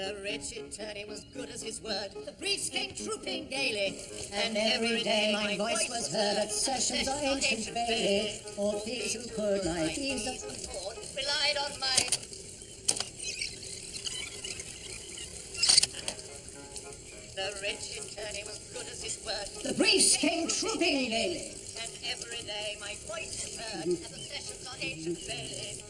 The rich attorney was good as his word. The briefs came trooping gaily, and every day my voice was heard at sessions or ancient Bailey. All thieves who could, my thieves of relied on my... The rich attorney was good as his word. The briefs came trooping gaily, and every day my voice was heard at the sessions or ancient Bailey.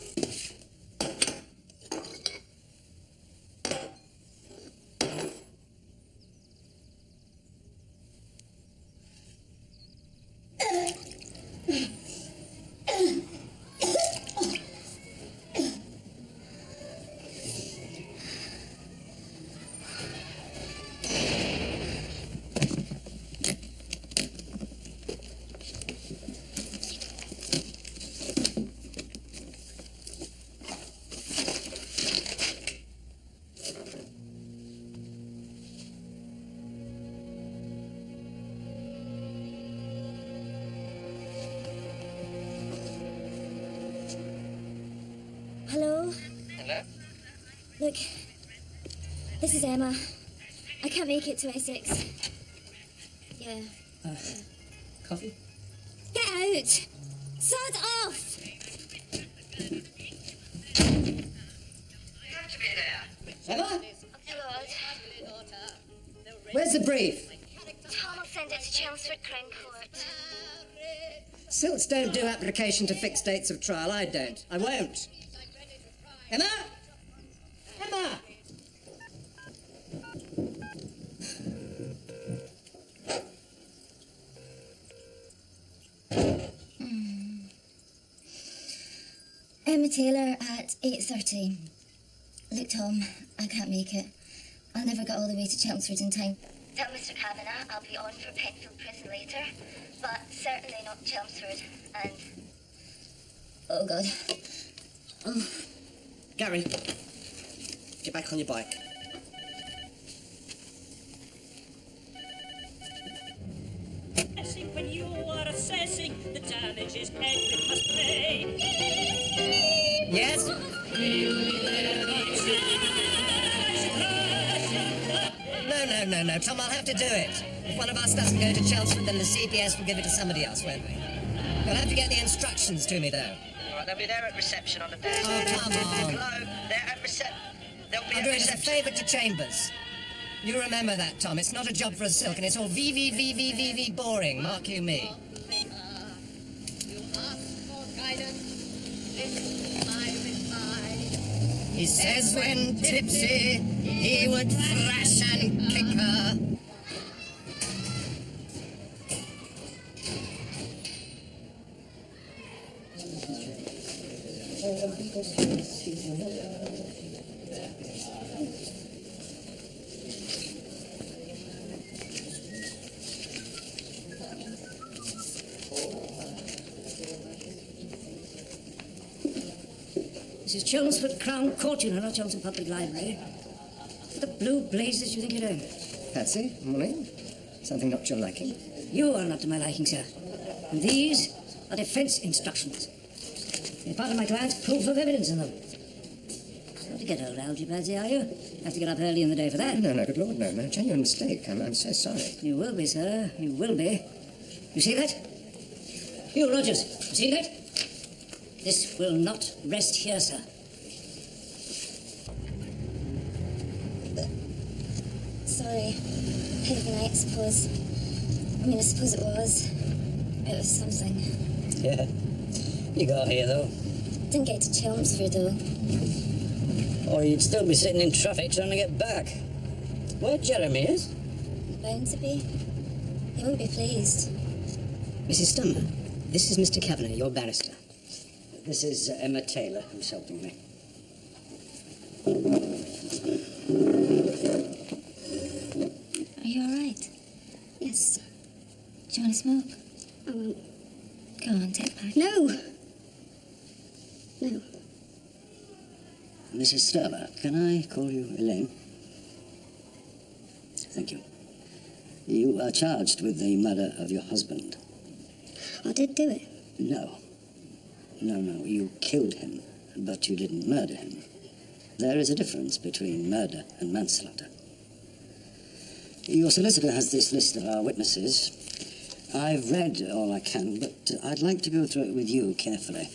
Hello? Hello? Look, this is Emma. I can't make it to Essex. Yeah. Coffee? Get out! Sod off! You have to be there. Emma? Lord. Where's the brief? Tom will send it to Chelmsford Crown Court. Silts don't do application to fixed dates of trial. I don't. I won't. Emma? Emma? Emma Taylor at 8:30. Look, Tom, I can't make it. I'll never get all the way to Chelmsford in time. Tell Mr. Kavanagh I'll be on for Penfield Prison later, but certainly not Chelmsford, and... Oh, God. Oh. Gary, get back on your bike. When you are assessing the damages Edwin must pay. Yes? No, Tom, I'll have to do it. If one of us doesn't go to Chelmsford, then the CPS will give it to somebody else, won't they? You'll have to get the instructions to me, though. All right, they'll be there at reception on the day. Oh, come on. Hello, they're at reception. They'll be I'll at do it as a reception. favour to Chambers. You remember that, Tom. It's not a job for a silk, and it's all VVVVVV boring. Mark you me. He says when tipsy, he would thrash and kick her. This is Chelmsford Crown Court, you know, not Chelmsford Public Library. What the blue blazes you think you're doing? Patsy, morning. Something not to your liking? You are not to my liking, sir. And these are defence instructions. They're part of my client's proof of evidence in them. So to get old algae, Patsy, are you? Have to get up early in the day for that. No, good Lord, no. Genuine mistake. I'm so sorry. You will be, sir. You will be. You see that? You, Rogers, you see that? This will not rest here, sir. Sorry. Head of the night, I suppose. I suppose it was. It was something. Yeah. You got here, though. Didn't get to Chelmsford, though. Or you'd still be sitting in traffic trying to get back. Where Jeremy is? Bound to be. He won't be pleased. Mrs. Stumner, this is Mr. Kavanagh, your barrister. This is Emma Taylor, who's helping me. Are you all right? Yes. Do you want to smoke? I won't. Go on, take a pack. No! No. Mrs. Stumner, can I call you Elaine? Thank you. You are charged with the murder of your husband. I did do it. No. You killed him, but you didn't murder him. There is a difference between murder and manslaughter. Your solicitor has this list of our witnesses. I've read all I can, but I'd like to go through it with you carefully.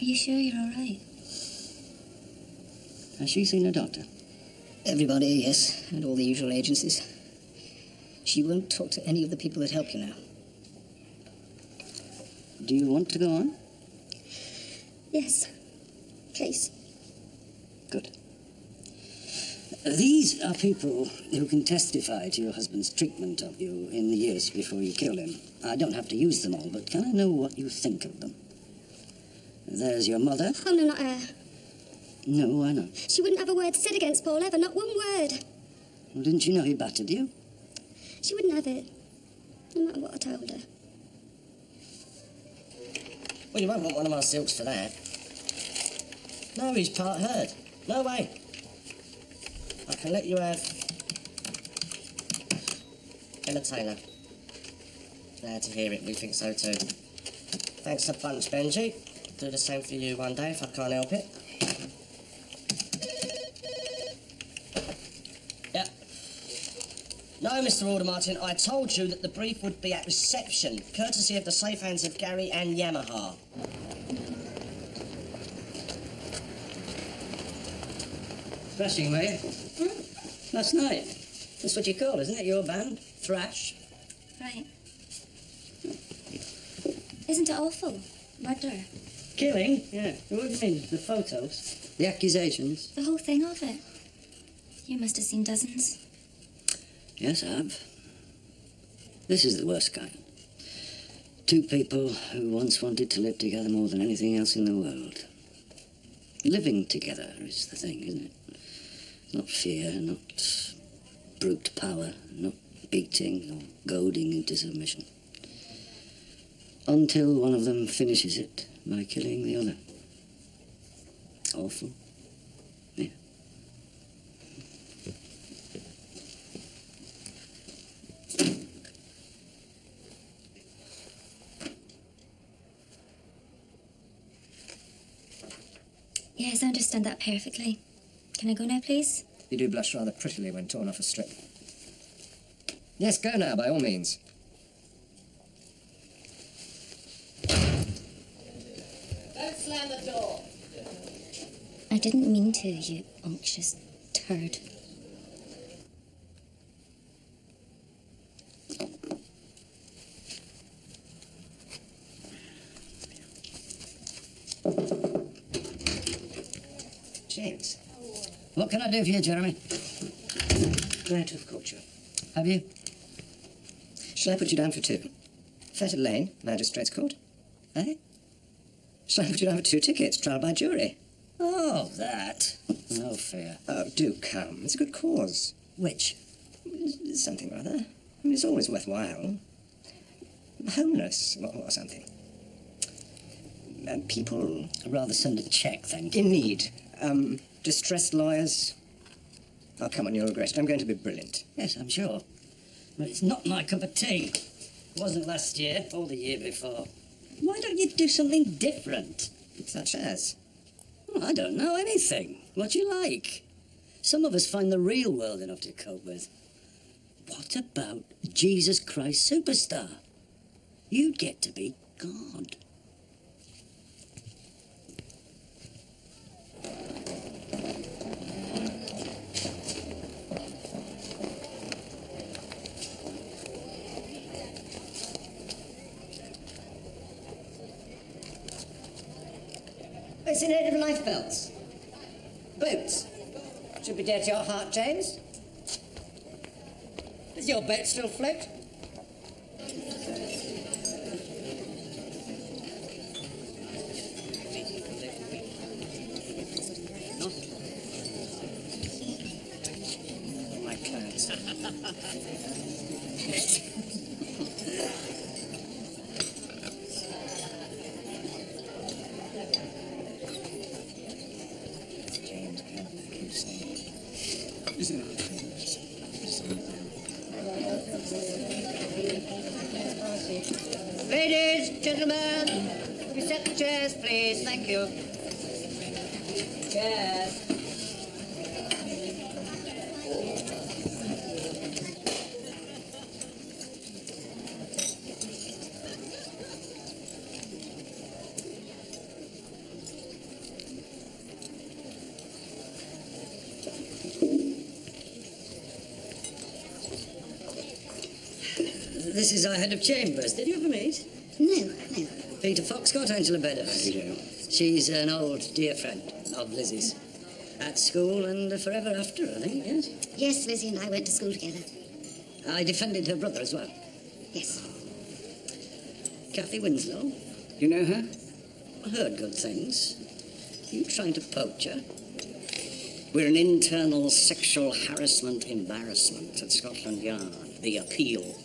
Are you sure you're all right? Has she seen a doctor? Everybody, yes, and all the usual agencies. She won't talk to any of the people that help you now. Do you want to go on? Yes. Please. Good. These are people who can testify to your husband's treatment of you in the years before you killed him. I don't have to use them all, but can I know what you think of them? There's your mother. Oh, no, not her. No, why not? She wouldn't have a word said against Paul ever, not one word. Well, didn't you know he battered you? She wouldn't have it, no matter what I told her. Well, you won't want one of my silks for that. No, he's part hurt. No way. I can let you have Emma Taylor. Glad to hear it. We think so too. Thanks a bunch, Benji. Do the same for you one day if I can't help it. Yeah. No, Mr. Aldermartin, I told you that the brief would be at reception, courtesy of the safe hands of Gary and Yamaha. Thrashing, were you? Last night. That's what you call, isn't it, your band? Thrash? Right. Isn't it awful? Murder. Killing? Yeah. What do you mean? The photos? The accusations? The whole thing of it. You must have seen dozens. Yes, I have. This is the worst kind. Two people who once wanted to live together more than anything else in the world. Living together is the thing, isn't it? Not fear, not brute power, not beating or goading into submission. Until one of them finishes it by killing the other. Awful. Yeah. Yes, I understand that perfectly. Can I go now, please? You do blush rather prettily when torn off a strip. Yes, go now, by all means. Don't slam the door. I didn't mean to, you unctuous turd. James. What can I do for you, Jeremy? Glad to have caught you. Have you? Shall I put you down for two? Fetter Lane, Magistrates Court. Eh? Shall I put you down for 2 tickets, trial by jury? Oh, that. No fear. Oh, do come. It's a good cause. Which? Something or other. I mean, it's always worthwhile. Homeless or something. People I'd rather send a cheque, thank you. in need. Distressed lawyers. Oh, come on, you'll regret it. I'm going to be brilliant. Yes, I'm sure. But it's not my cup of tea. It wasn't last year or the year before. Why don't you do something different? Such as? Well, I don't know anything. What you like? Some of us find the real world enough to cope with. What about Jesus Christ Superstar? You'd get to be God. It's in aid of life belts. Boots. Should be dear to your heart, James. Is your bet still float? My clothes. James can't keep saying. Ladies, gentlemen, will you set the chairs, please? Thank you. Cheers. This is our head of chambers. Did you ever meet? No. Peter Foxcott, Angela Beddoes. She's an old dear friend of Lizzie's. At school and forever after, I think, yes? Yes, Lizzie and I went to school together. I defended her brother as well. Yes. Kathy Winslow. You know her? Heard good things. You trying to poach her? We're an internal sexual harassment embarrassment at Scotland Yard. The appeal.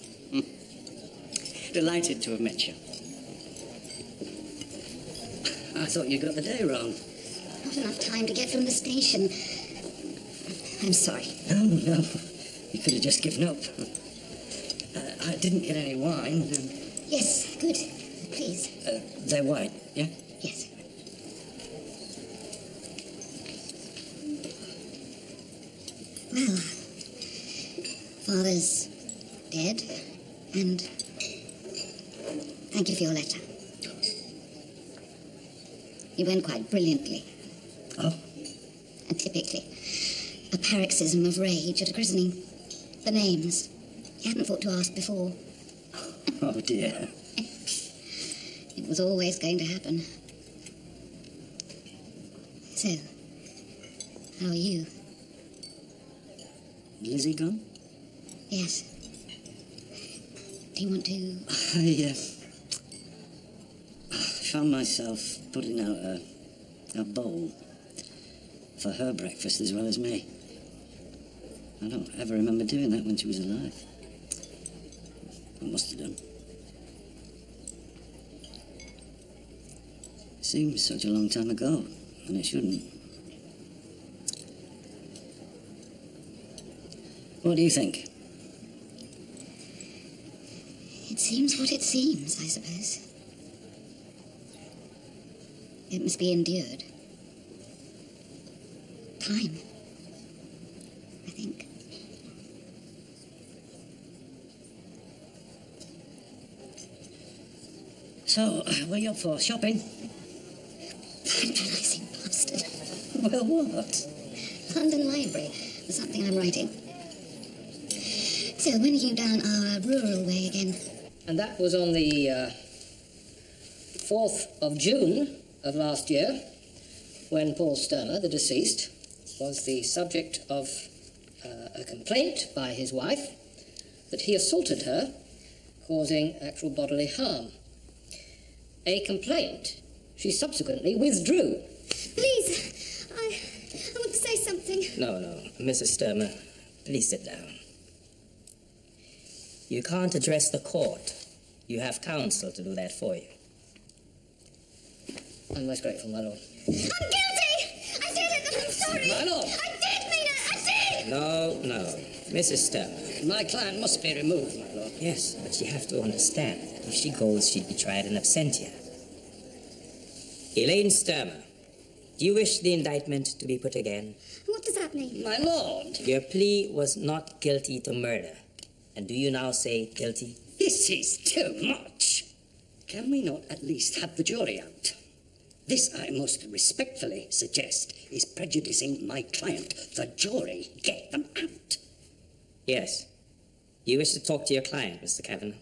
Delighted to have met you. I thought you got the day wrong. Not enough time to get from the station. I'm sorry. No. You could have just given up. I didn't get any wine. Yes, good. Please. They're white, yeah? Yes. Well, Father's dead, and thank you for your letter. It went quite brilliantly. Oh? And typically, a paroxysm of rage at a christening. The names. You hadn't thought to ask before. Oh, dear. It was always going to happen. So, how are you? Lizzie gone? Yes. Do you want to... I found myself putting out a bowl for her breakfast as well as me. I don't ever remember doing that when she was alive. I must have done. Seems such a long time ago, and it shouldn't. What do you think? It seems what it seems, I suppose. It must be endured. Time, I think. So, what are you up for? Shopping? Patronising bastard. Well, what? London Library for something I'm writing. So, when are you down our rural way again? And that was on the 4th of June of last year, when Paul Sturmer, the deceased, was the subject of a complaint by his wife that he assaulted her, causing actual bodily harm. A complaint she subsequently withdrew. Please, I want to say something. No, Mrs. Sturmer, please sit down. You can't address the court. You have counsel to do that for you. I'm most grateful, my lord. I'm guilty! I did it! I'm sorry! My lord! I did mean it! I did! No. Mrs. Sturmer. My client must be removed, my lord. Yes, but you have to understand that if she goes, she'd be tried in absentia. Elaine Sturmer, do you wish the indictment to be put again? What does that mean? My lord! Your plea was not guilty to murder. And do you now say guilty? This is too much. Can we not at least have the jury out? This, I most respectfully suggest, is prejudicing my client. The jury, get them out. Yes. You wish to talk to your client, Mr. Kavanagh?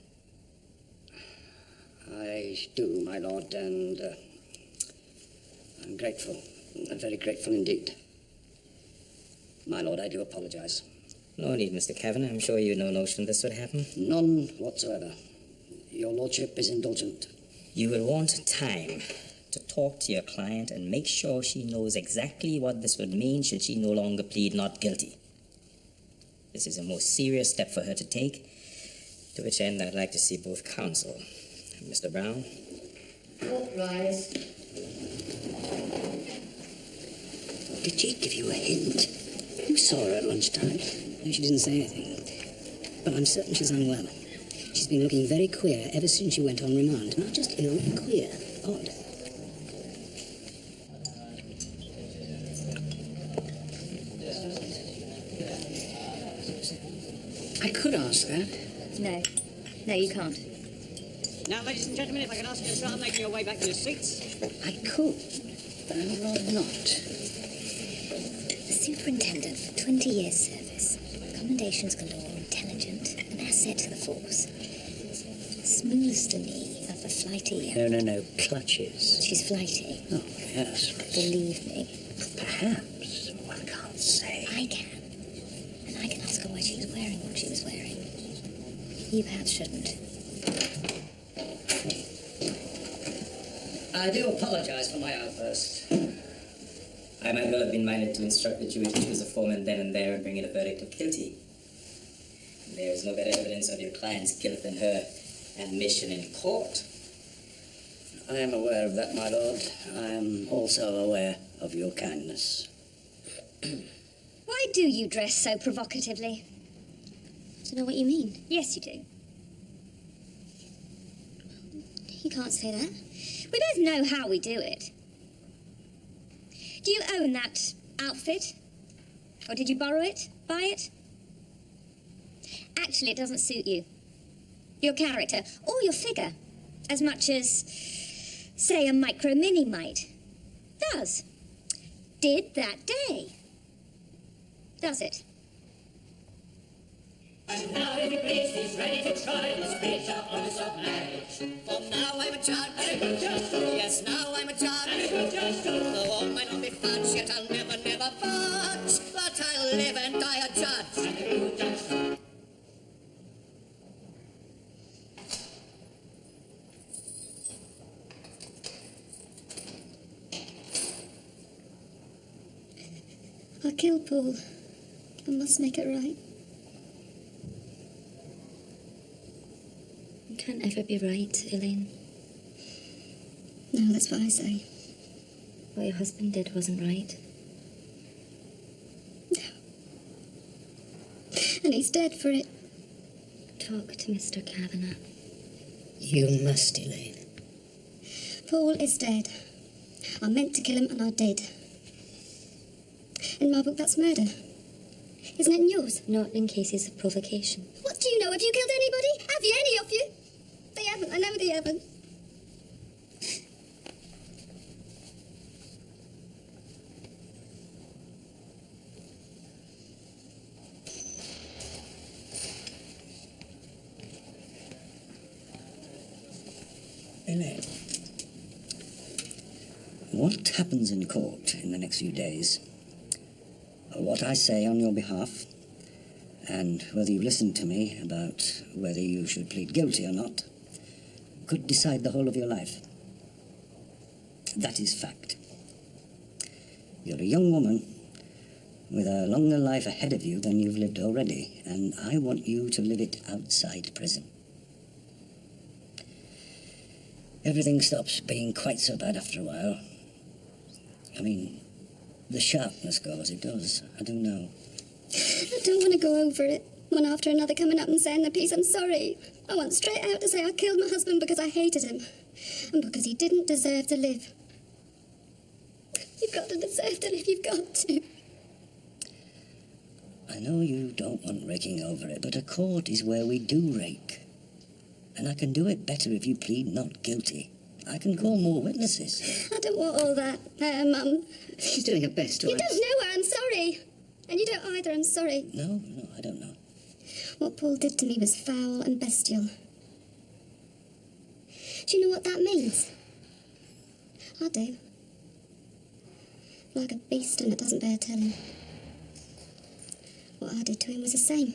I do, my lord, and I'm grateful. I'm very grateful indeed. My lord, I do apologize. No need, Mr. Kavanagh. I'm sure you had no notion this would happen. None whatsoever. Your lordship is indulgent. You will want time to talk to your client and make sure she knows exactly what this would mean should she no longer plead not guilty. This is a most serious step for her to take, to which end I'd like to see both counsel. Mr. Brown? Court rise. Did she give you a hint? You saw her at lunchtime. No, she didn't say anything. But I'm certain she's unwell. She's been looking very queer ever since she went on remand. Not just ill, queer. Odd. I could ask that. No, you can't. Now, ladies and gentlemen, if I could ask you to start making your way back to your seats. I could, but I would rather not. The superintendent for 20 years' service. Commendations galore, intelligent, an asset to the force. smooths to me of a flighty... No, clutches. She's flighty. Oh, yes. Believe me. Perhaps. I can't say. I can. And I can ask her why she was wearing what she was wearing. You perhaps shouldn't. I do apologize for my outburst. I might well have been minded to instruct the jury to choose a foreman then and there and bring in a verdict of guilty. There is no better evidence of your client's guilt than her admission in court. I am aware of that, my lord. I am also aware of your kindness. Why do you dress so provocatively? Do you know what you mean? Yes, you do. You can't say that. We both know how we do it. Do you own that outfit? Or did you borrow it? Buy it? Actually, it doesn't suit you. Your character, or your figure, as much as, say, a micro mini might. Does. Did that day. Does it? And now, if you please, he's ready to try this preacher on this of marriage. For now I'm a judge. And a good judge too. Yes, now I'm a judge. And a good judge too. Though all might not be fudged, yet I'll never, never budge. But I'll live and die a judge. And a good judge too. I'll kill Paul. I must make it right. You can't ever be right, Elaine. No, that's what I say. What your husband did wasn't right. And he's dead for it. Talk to Mr. Kavanagh. You must, Elaine. Paul is dead. I meant to kill him and I did. In my book, that's murder. Isn't it in yours? Not in cases of provocation. What do you know? Have you killed anybody? Have you, any of you? They haven't. I know they haven't. Elaine. What happens in court in the next few days, what I say on your behalf, and whether you listen to me about whether you should plead guilty or not, could decide the whole of your life. That is fact. You're a young woman with a longer life ahead of you than you've lived already, and I want you to live it outside prison. Everything stops being quite so bad after a while. I mean, the sharpness goes, it does, I do know. I don't want to go over it, one after another coming up and saying the piece. I'm sorry. I want straight out to say I killed my husband because I hated him. And because he didn't deserve to live. You've got to deserve to live, you've got to. I know you don't want raking over it, but a court is where we do rake. And I can do it better if you plead not guilty. I can call more witnesses. I don't want all that, Mum. She's doing her best to You don't know her, I'm sorry. And you don't either, I'm sorry. No, I don't know. What Paul did to me was foul and bestial. Do you know what that means? I do. Like a beast and it doesn't bear telling. What I did to him was the same.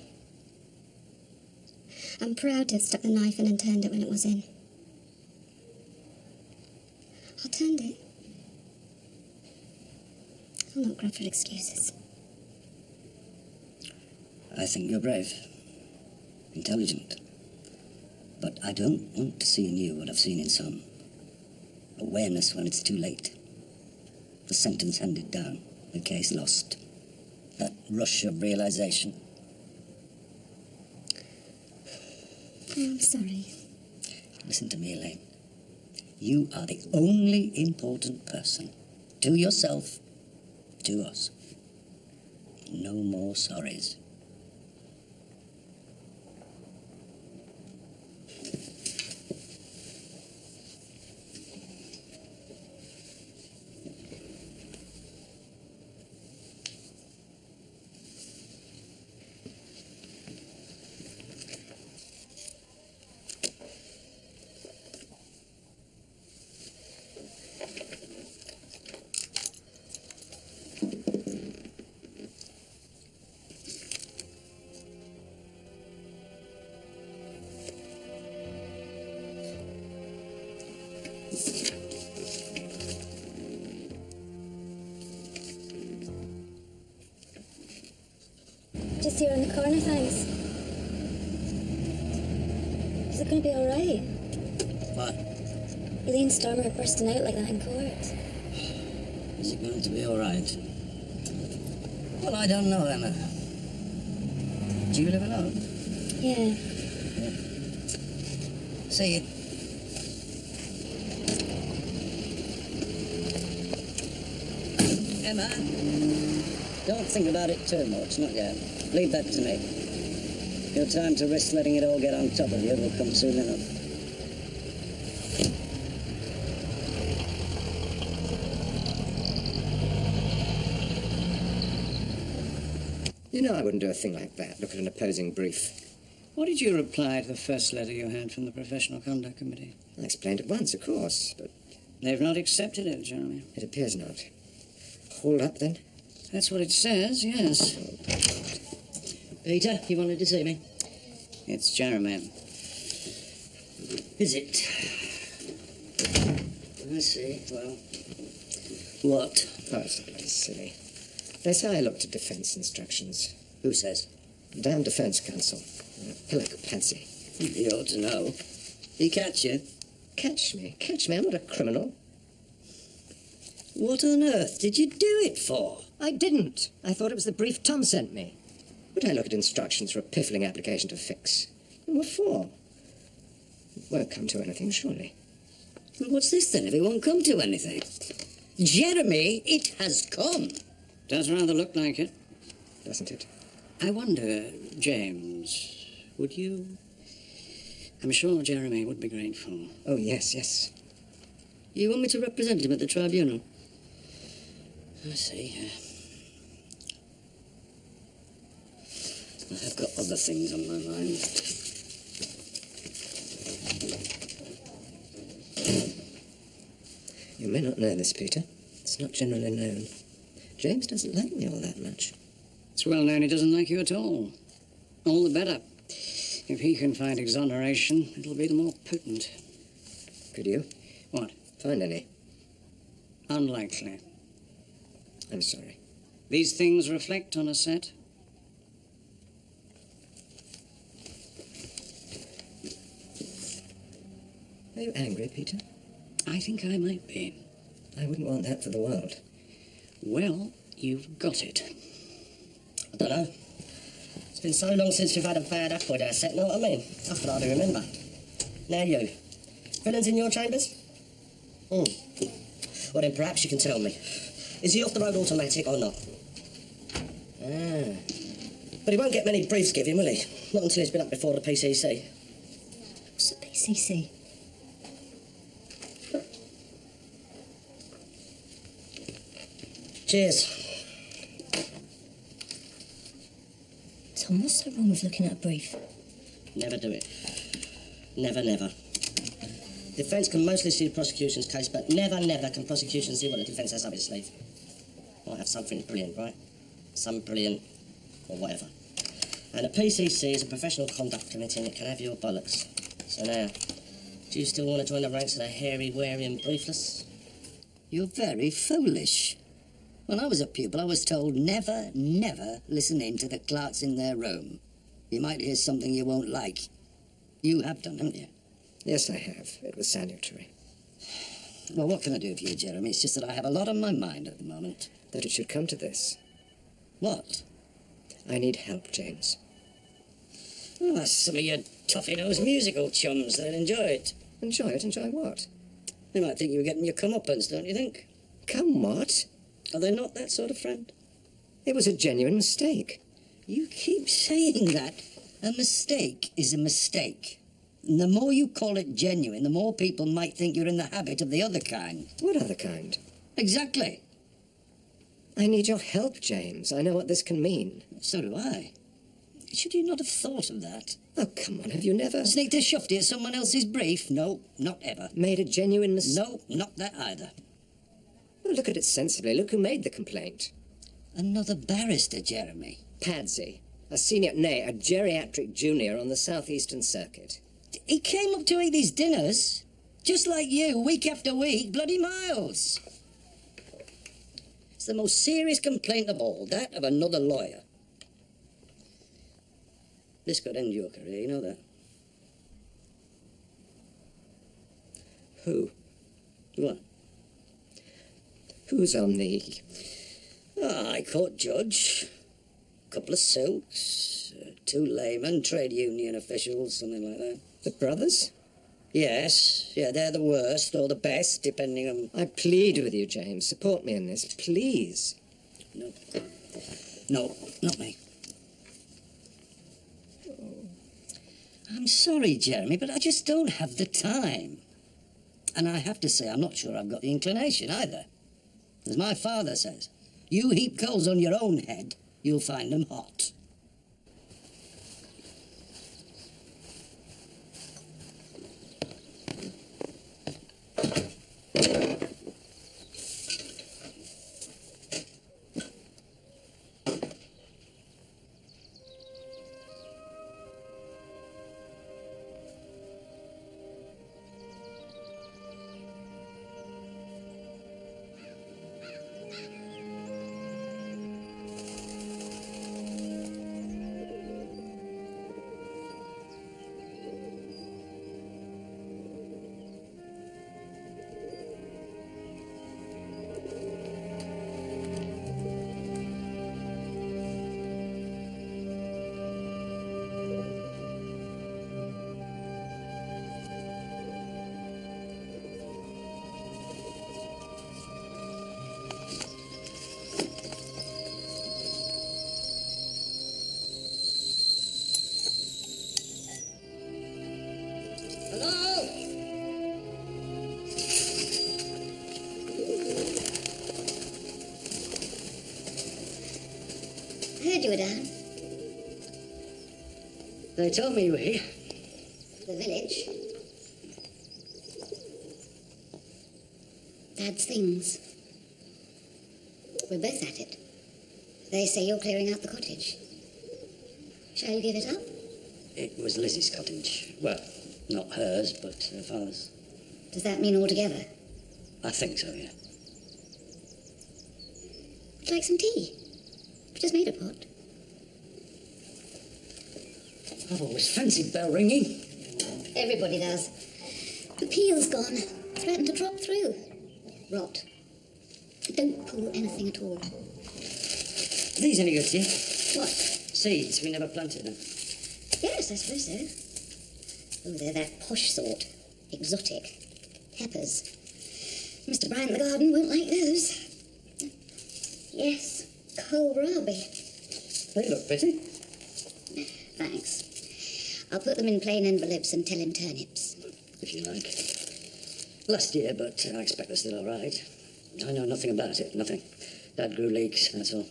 I'm proud to have stuck the knife in and turned it when it was in. I turned it. I'll not grab for excuses. I think you're brave, intelligent. But I don't want to see in you what I've seen in some. Awareness when it's too late. The sentence handed down, the case lost. That rush of realization. I'm sorry. Listen to me, Elaine. You are the only important person. To yourself, to us. No more sorries. Just here on the corner, thanks. Is it going to be all right? What? Elaine and Stormer are bursting out like that in court. Is it going to be all right? Well, I don't know, Emma. Do you live alone? Yeah. See you. Emma, don't think about it too much, not yet. Leave that to me. Your time to risk letting it all get on top of you will come soon enough. You know I wouldn't do a thing like that, look at an opposing brief. What did you reply to the first letter you had from the Professional Conduct Committee? I explained at once, of course, but... They've not accepted it, Jeremy. It appears not. Hold up, then? That's what it says, yes. Peter, you wanted to see me? It's Jeremy. Is it? I see. Well, what? Oh, it's not bloody silly. They say I looked at defence instructions. Who says? Damn Defence Counsel. Pillock patsy. You ought to know. He catch you? Catch me? Catch me? I'm not a criminal. What on earth did you do it for? I didn't. I thought it was the brief Tom sent me. Would I look at instructions for a piffling application to fix? And what for? It won't come to anything, surely. Well, what's this then, if it won't come to anything? Jeremy, it has come. Does rather look like it. Doesn't it? I wonder, James, would you... I'm sure Jeremy would be grateful. Oh, yes, yes. You want me to represent him at the tribunal? I see. I've got other things on my mind. You may not know this, Peter. It's not generally known. James doesn't like me all that much. It's well known he doesn't like you at all. All the better. If he can find exoneration, it'll be the more potent. Could you? What? Find any? Unlikely. I'm sorry. These things reflect on a set. Are you angry, Peter? I think I might be. I wouldn't want that for the world. Well, you've got it. I don't know. It's been so long since we've had a bad apple with our set, know what I mean? I can hardly remember. Now you. Villains in your chambers? Well then perhaps you can tell me. Is he off the road automatic or not? Ah. But he won't get many briefs given, will he? Not until he's been up before the PCC. What's the PCC? Cheers. Tom, what's so wrong with looking at a brief? Never do it. Never, never. Defence can mostly see the prosecution's case, but never, never can prosecution see what the defence has up its sleeve. Might have something brilliant, right? Some brilliant, or whatever. And the PCC is a professional conduct committee and it can have your bollocks. So now, do you still want to join the ranks of the hairy, wary and briefless? You're very foolish. When I was a pupil, I was told never, never listen in to the clerks in their room. You might hear something you won't like. You have done, haven't you? Yes, I have. It was salutary. Well, what can I do for you, Jeremy? It's just that I have a lot on my mind at the moment. That it should come to this. What? I need help, James. Oh, that's some of your toffee-nosed musical chums. They'd enjoy it. Enjoy it? Enjoy what? They might think you were getting your comeuppance, don't you think? Come what? Are they not that sort of friend? It was a genuine mistake. You keep saying that. A mistake is a mistake. And the more you call it genuine, the more people might think you're in the habit of the other kind. What other kind? Exactly. I need your help, James. I know what this can mean. So do I. Should you not have thought of that? Oh, come on, have you never... Sneaked a shufty at someone else's brief? No, not ever. Made a genuine mistake? No, not that either. Well, look at it sensibly. Look who made the complaint. Another barrister, Jeremy. Padsy. A senior, nay, a geriatric junior on the southeastern circuit. He came up to eat these dinners, just like you, week after week, bloody miles. It's the most serious complaint of all, that of another lawyer. This could end your career, you know that? Who? What? Who's on the... High Court judge, couple of suits, 2 laymen, trade union officials, something like that. The brothers? Yes, yeah, they're the worst or the best, depending on... I plead with you, James. Support me in this, please. No. No, not me. I'm sorry, Jeremy, but I just don't have the time. And I have to say, I'm not sure I've got the inclination either. As my father says, you heap coals on your own head, you'll find them hot. I heard you were down. They told me you were here. The village. Dad's things. We're both at it. They say you're clearing out the cottage. Shall you give it up? It was Lizzie's cottage. Well, not hers, but her father's. Does that mean altogether? I think so, yeah. Would you like some tea? I've just made a pot. I've always fancied bell ringing. Everybody does. The peel's gone. Threatened to drop through. Rot. Don't pull anything at all. Are these any good to you? What? Seeds. We never planted them. Yes, I suppose so. Oh, they're that posh sort. Exotic. Peppers. Mr. Bryant in the garden won't like those. Yes, kohlrabi. They look pretty. Thanks. I'll put them in plain envelopes and tell him turnips. If you like. Last year, but I expect they're still all right. I know nothing about it, nothing. Dad grew leeks, that's all.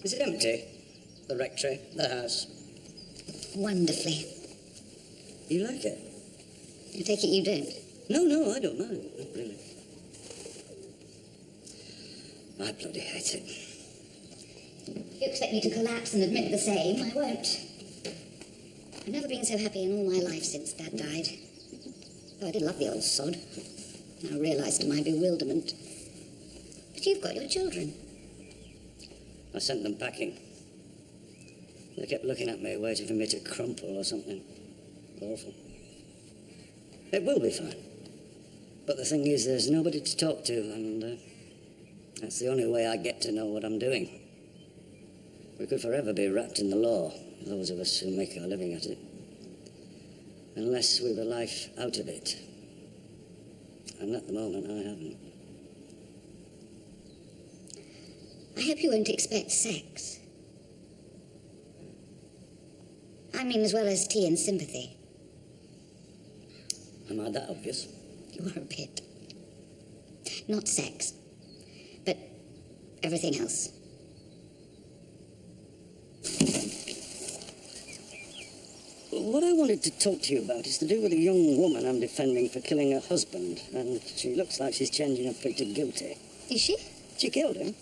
Is it empty? The rectory, the house? Wonderfully. You like it? I take it you don't? No, I don't mind. Not really. I bloody hate it. You expect me to collapse and admit the same? I won't. I've never been so happy in all my life since Dad died. Though I did love the old sod. And I realised to my bewilderment. But you've got your children. I sent them packing. They kept looking at me, waiting for me to crumple or something. Awful. It will be fine. But the thing is, there's nobody to talk to, and that's the only way I get to know what I'm doing. We could forever be wrapped in the law, those of us who make our living at it. Unless we've a life out of it. And at the moment, I haven't. I hope you won't expect sex. I mean, as well as tea and sympathy. Am I that obvious? You are a bit. Not sex, but everything else. What I wanted to talk to you about is to do with a young woman I'm defending for killing her husband, and she looks like she's changing her plea to guilty. Is she? She killed him.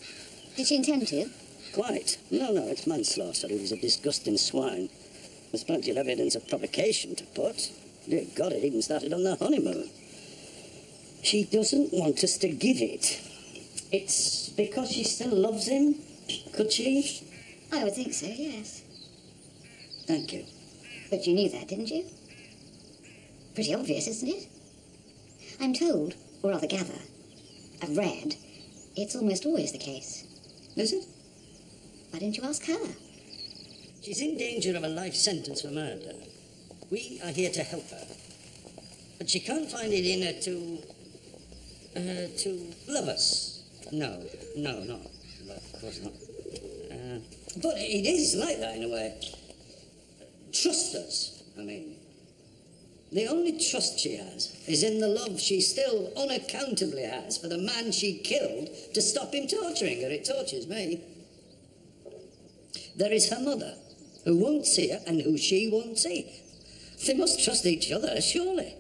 Did she intend to? Quite. No, it's manslaughter. He was a disgusting swine. There's plenty of evidence of provocation to put. Dear God, it even started on their honeymoon. She doesn't want us to give it. It's because she still loves him? Could she? I would think so, yes. Thank you. But you knew that, didn't you? Pretty obvious, isn't it? I'm told, or rather gather, I've read, it's almost always the case. Is it? Why didn't you ask her? She's in danger of a life sentence for murder. We are here to help her. But she can't find it in her to love us. No, of course not. But it is like that in a way. Trust us, I mean. The only trust she has is in the love she still unaccountably has for the man she killed to stop him torturing her. It tortures me. There is her mother, who won't see her and who she won't see. They must trust each other, surely.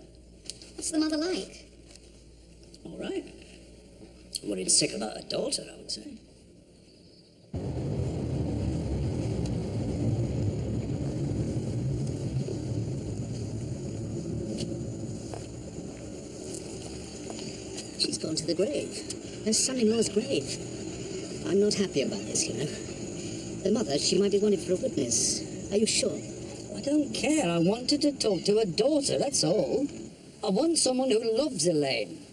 What's the mother like? All right. Worried sick about her daughter, I would say. She's gone to the grave. Her son-in-law's grave. I'm not happy about this, you know. The mother, she might be wanted for a witness. Are you sure? I don't care. I wanted to talk to her daughter, that's all. I want someone who loves Elaine.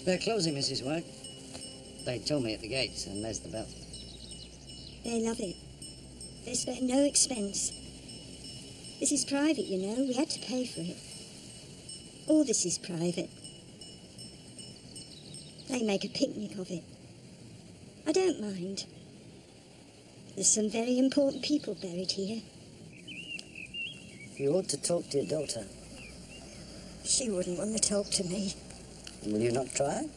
They're closing, Mrs. White. They told me at the gates, and there's the bell. They love it. They spare no expense. This is private, you know. We had to pay for it. All this is private. They make a picnic of it. I don't mind. There's some very important people buried here. You ought to talk to your daughter. She wouldn't want to talk to me. Will you not try?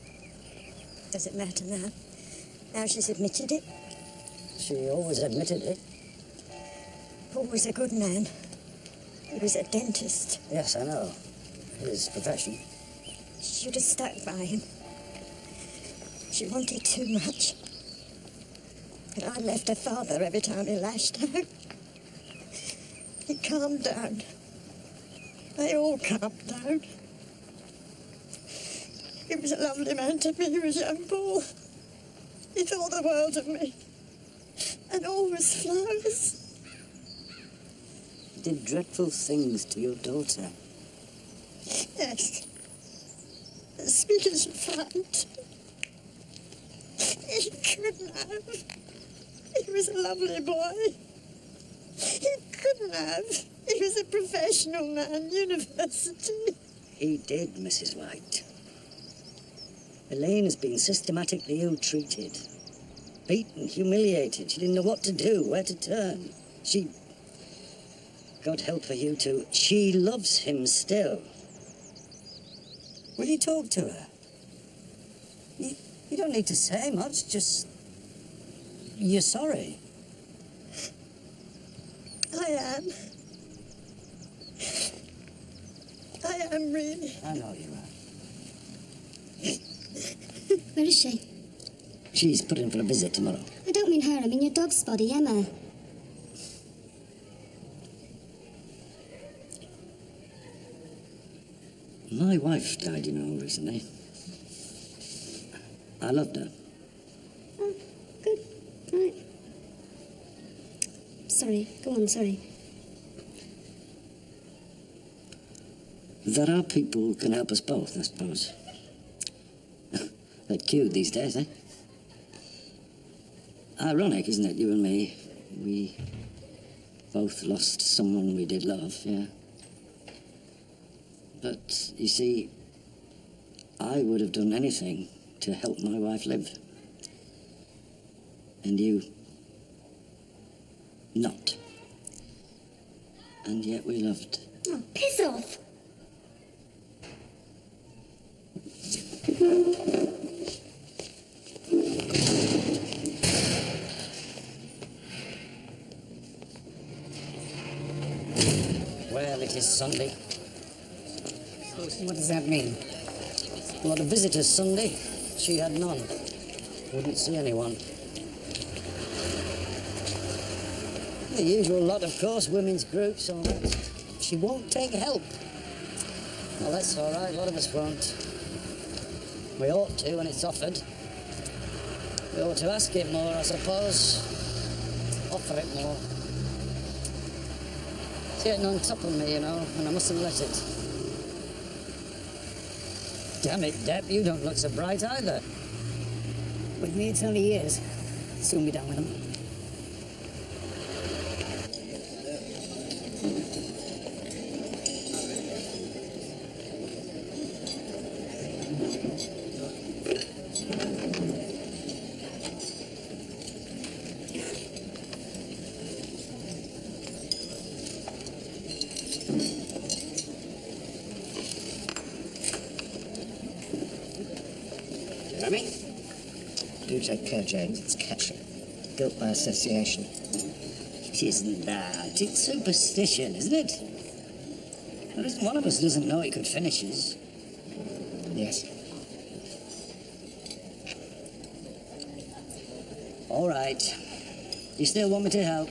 Does it matter now? Now she's admitted it? She always admitted it. Paul was a good man. He was a dentist. Yes, I know. His profession. She should have stuck by him. She wanted too much. But I left her father every time he lashed out. He calmed down. They all calmed down. He was a lovely man to me. He was young Paul. He thought the world of me. And all was flowers. He did dreadful things to your daughter. Yes. Speak as you find. He couldn't have. He was a lovely boy. He couldn't have. He was a professional man, university. He did, Mrs. White. Elaine has been systematically ill-treated. Beaten, humiliated. She didn't know what to do, where to turn. She... God help her, you two. She loves him still. Will you talk to her? You don't need to say much, just... You're sorry. I am. I am really. I know you are. Where is she? She's put in for a visit tomorrow. I don't mean her, I mean your dog's body, Emma. My wife died, you know, recently. I loved her. Oh, good. Right. Sorry, go on, sorry. There are people who can help us both, I suppose. They're cute these days, eh? Ironic, isn't it, you and me? We both lost someone we did love, yeah. But, you see, I would have done anything to help my wife live. And you... not. And yet we loved. Oh, piss off! Well, it is Sunday. What does that mean? A lot of visitors Sunday. She had none. Wouldn't see anyone. The usual lot, of course, women's groups, all that. She won't take help. Well, that's all right. A lot of us won't. We ought to when it's offered. We ought to ask it more, I suppose. Offer it more. It's getting on top of me, you know, and I mustn't let it. Damn it, Deb, you don't look so bright either. With me, it's only years. Soon be done with them. Jeremy? Do take care, James. It's catching. Guilt by association. It isn't that. It's superstition, isn't it? There isn't one of us doesn't know it could finish us. Yes. All right. You still want me to help?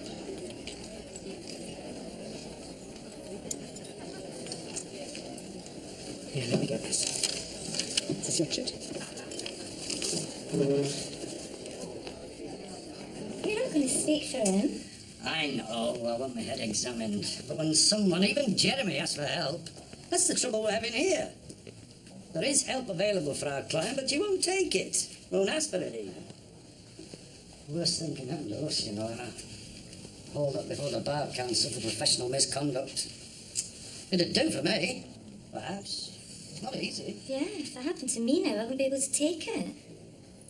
Here, let me get this. Is this your chit? You're not going to speak for him. I know, I want my head examined. But when someone, even Jeremy, asks for help, that's the trouble we're having here. There is help available for our client, but you won't take it. Won't ask for it even. Worst thing can happen to us, you know, and I hold up before the Bar Council for professional misconduct. It'd do for me, perhaps. It's not easy. Yeah, if that happened to me now, I wouldn't be able to take it.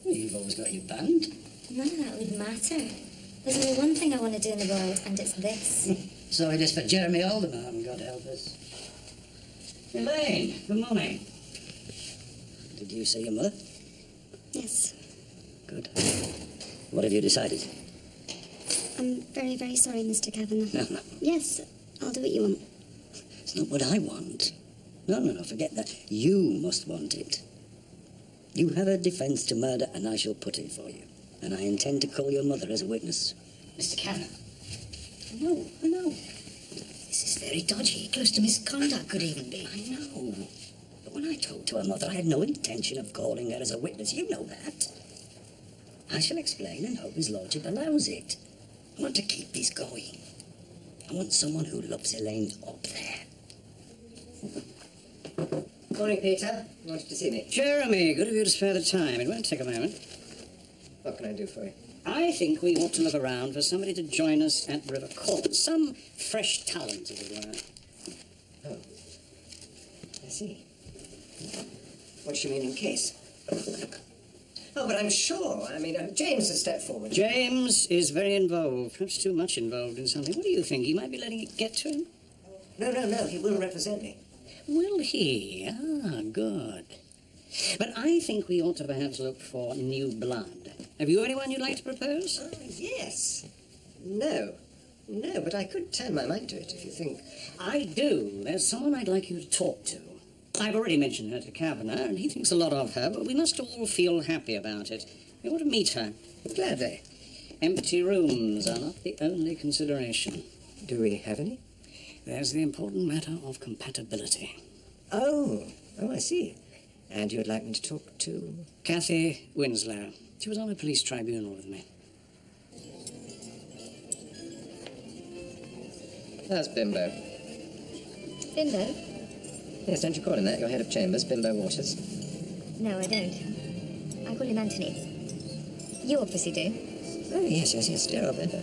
You've always got your band. None of that would matter. There's only one thing I want to do in the world, and it's this. So it is for Jeremy Alderman, God help us. Elaine, good morning. Did you see your mother? Yes. Good. What have you decided? I'm very, very sorry, Mr. Kavanagh. No. Yes, I'll do what you want. It's not what I want. No, forget that. You must want it. You have a defence to murder, and I shall put it for you. And I intend to call your mother as a witness. Mr. Kavanagh. I know. This is very dodgy. Close to misconduct could even be. I know. But when I talked to her mother, I had no intention of calling her as a witness. You know that. I shall explain and hope his lordship allows it. I want to keep this going. I want someone who loves Elaine up there. Morning, Peter. You wanted to see me? Jeremy, good of you to spare the time. It won't take a moment. What can I do for you? I think we ought to look around for somebody to join us at River Court. Some fresh talent, as it were. Oh. I see. What do you mean in case? Oh, but I'm sure. I mean, James has stepped forward. James is very involved, perhaps too much involved in something. What do you think? He might be letting it get to him? No. He will represent me. Will he? Ah, good. But I think we ought to perhaps look for new blood. Have you anyone you'd like to propose? Oh, yes. No, but I could turn my mind to it if you think. I do. There's someone I'd like you to talk to. I've already mentioned her to Kavanagh, and he thinks a lot of her, but we must all feel happy about it. We want to meet her. Gladly. Empty rooms are not the only consideration. Do we have any? There's the important matter of compatibility. Oh, I see. And you'd like me to talk to? Kathy Winslow. She was on a police tribunal with me. How's Bimbo? Bimbo? Yes, don't you call him that? You're head of chambers, Bimbo Waters. No, I don't. I call him Anthony. You obviously do. Oh, yes, dear old Bimbo.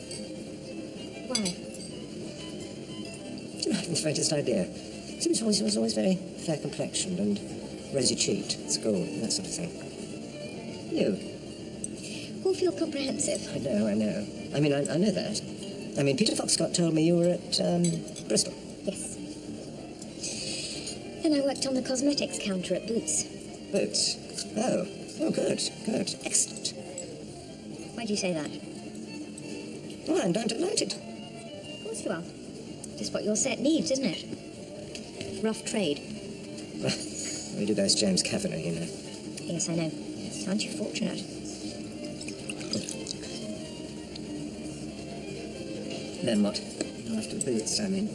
Why? Do you have the faintest idea? She was always very fair-complexioned and rosy-cheeked at school, and that sort of thing. You? All feel comprehensive. I know. I mean, I know that. I mean, Peter Foxcott told me you were at, Bristol. Yes. Then I worked on the cosmetics counter at Boots. Boots? Oh, good. Excellent. Why do you say that? Well, I'm delighted. Of course you are. Just what your set needs, isn't it? Rough trade. We do those James Kavanagh, you know. Yes, I know. Aren't you fortunate? Then what? After Boots, I mean.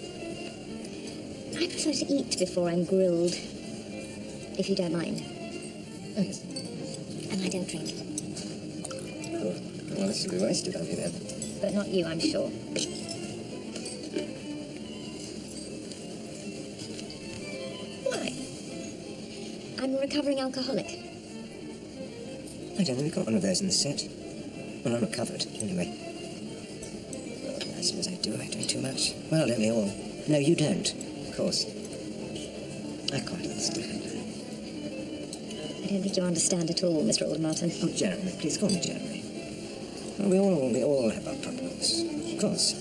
I prefer to eat before I'm grilled, if you don't mind. Oh, yes. And I don't drink. Oh, well, this will be wasted on you then. But not you, I'm sure. Why? I'm a recovering alcoholic. I don't think we've got one of those in the set. Well, I'm recovered, anyway. I suppose I do too much. Well, don't we all? No, you don't, of course. I quite understand. I don't think you understand at all, Mr. Aldermartin. Oh, Jeremy, please call me Jeremy. Well, we all have our problems, of course.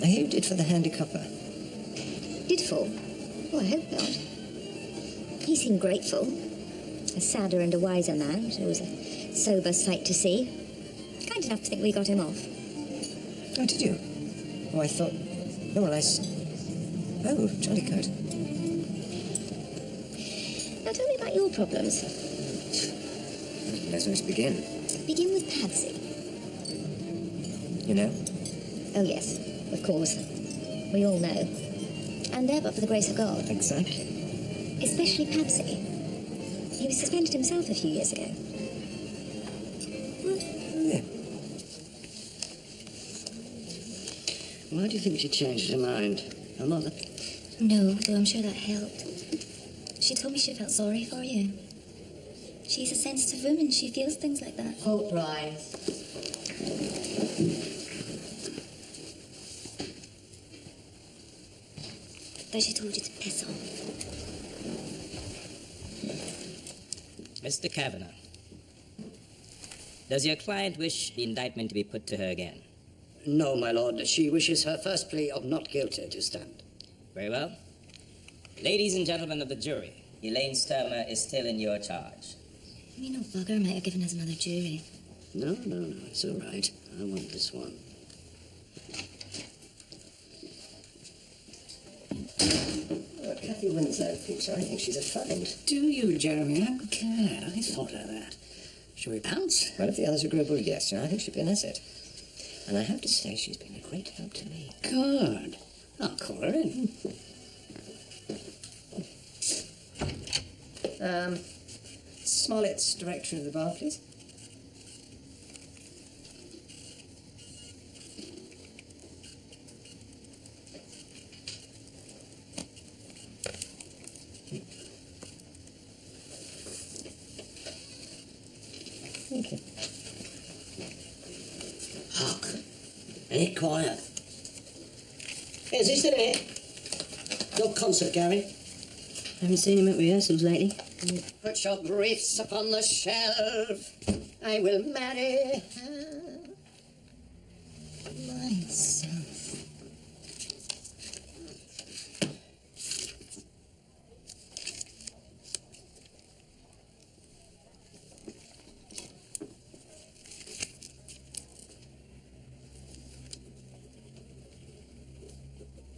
Now, you did for the handy copper. Did for? Oh, I hope not. He seemed grateful. A sadder and a wiser man. It was a sober sight to see. Kind enough to think we got him off. Oh, did you? Oh, I thought... Oh, well, Oh, jolly good. Now tell me about your problems. Let's begin. Begin with Patsy. You know? Oh, yes, of course. We all know. And there but for the grace of God. Exactly. Especially Patsy. He was suspended himself a few years ago. Yeah. Why do you think she changed her mind? Her mother? No, though I'm sure that helped. She told me she felt sorry for you. She's a sensitive woman. She feels things like that. Hope rise. Though she told you to piss off. Mr. Kavanagh, does your client wish the indictment to be put to her again? No, my lord. She wishes her first plea of not guilty to stand. Very well. Ladies and gentlemen of the jury, Elaine Sturmer is still in your charge. You know, bugger might have given us another jury. No, it's all right. I want this one. Kathy Winslow thinks I think she's a find. Do you, Jeremy? I'm glad. I thought of that. Shall we pounce? Well, if the others are agreeable, yes. I think she'd be an asset. And I have to say, she's been a great help to me. Good. I'll call her in. Smollett's director of the bar, please. Thank you. Hark. Ain't quiet. Hey, is he still here? Your concert, Gary. Haven't seen him at rehearsals lately. Put your briefs upon the shelf. I will marry her myself.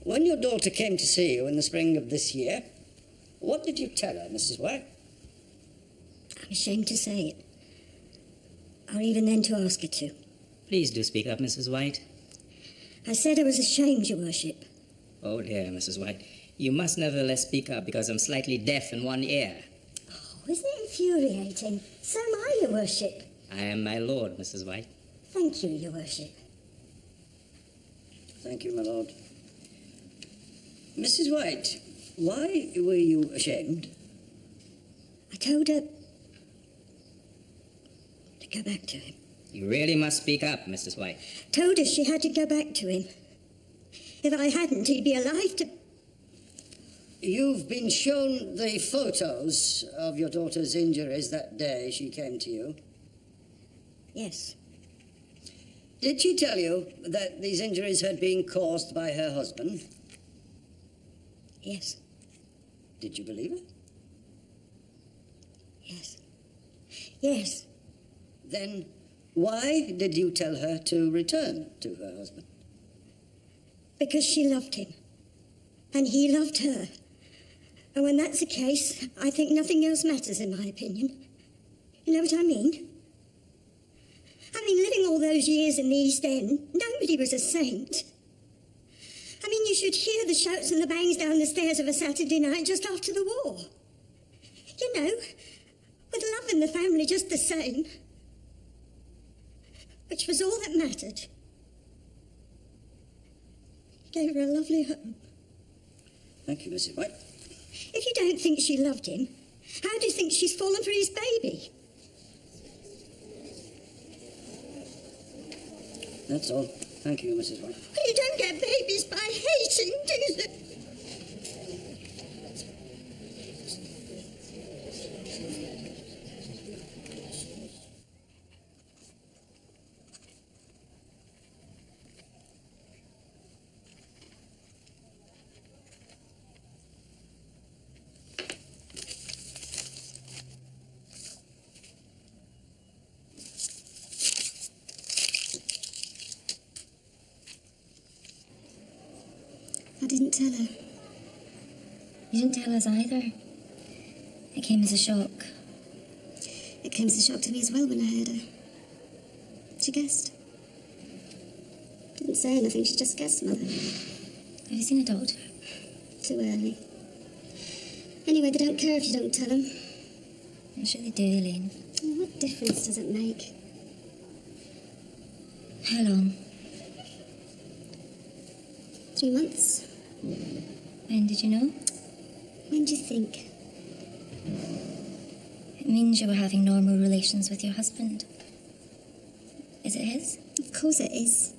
When your daughter came to see you in the spring of this year, what did you tell her, Mrs. White? I'm ashamed to say it. Or even then to ask her to. Please do speak up, Mrs. White. I said I was ashamed, Your Worship. Oh, dear, Mrs. White. You must nevertheless speak up because I'm slightly deaf in one ear. Oh, isn't it infuriating? So am I, Your Worship. I am my lord, Mrs. White. Thank you, Your Worship. Thank you, my lord. Mrs. White, why were you ashamed? I told her to go back to him. You really must speak up, Mrs. White. Told her she had to go back to him. If I hadn't, he'd be alive to... You've been shown the photos of your daughter's injuries that day she came to you. Yes. Did she tell you that these injuries had been caused by her husband? Yes. Did you believe it? Yes. Yes. Then why did you tell her to return to her husband? Because she loved him. And he loved her. And when that's the case, I think nothing else matters, in my opinion. You know what I mean? I mean, living all those years in the East End, nobody was a saint. I mean, you should hear the shouts and the bangs down the stairs of a Saturday night just after the war. You know, with love in the family just the same. Which was all that mattered. Gave her a lovely home. Thank you, Mrs. White. If you don't think she loved him, how do you think she's fallen for his baby? That's all. Thank you, Mrs. White. You don't get babies by hating, do you? I didn't tell her. You didn't tell us either. It came as a shock. It came as a shock to me as well when I heard her. She guessed. Didn't say anything, she just guessed, Mother. Have you seen a doctor? Too early. Anyway, they don't care if you don't tell them. I'm sure they do, Elaine. What difference does it make? How long? 3 months. When did you know? When do you think? It means you were having normal relations with your husband. Is it his? Of course it is.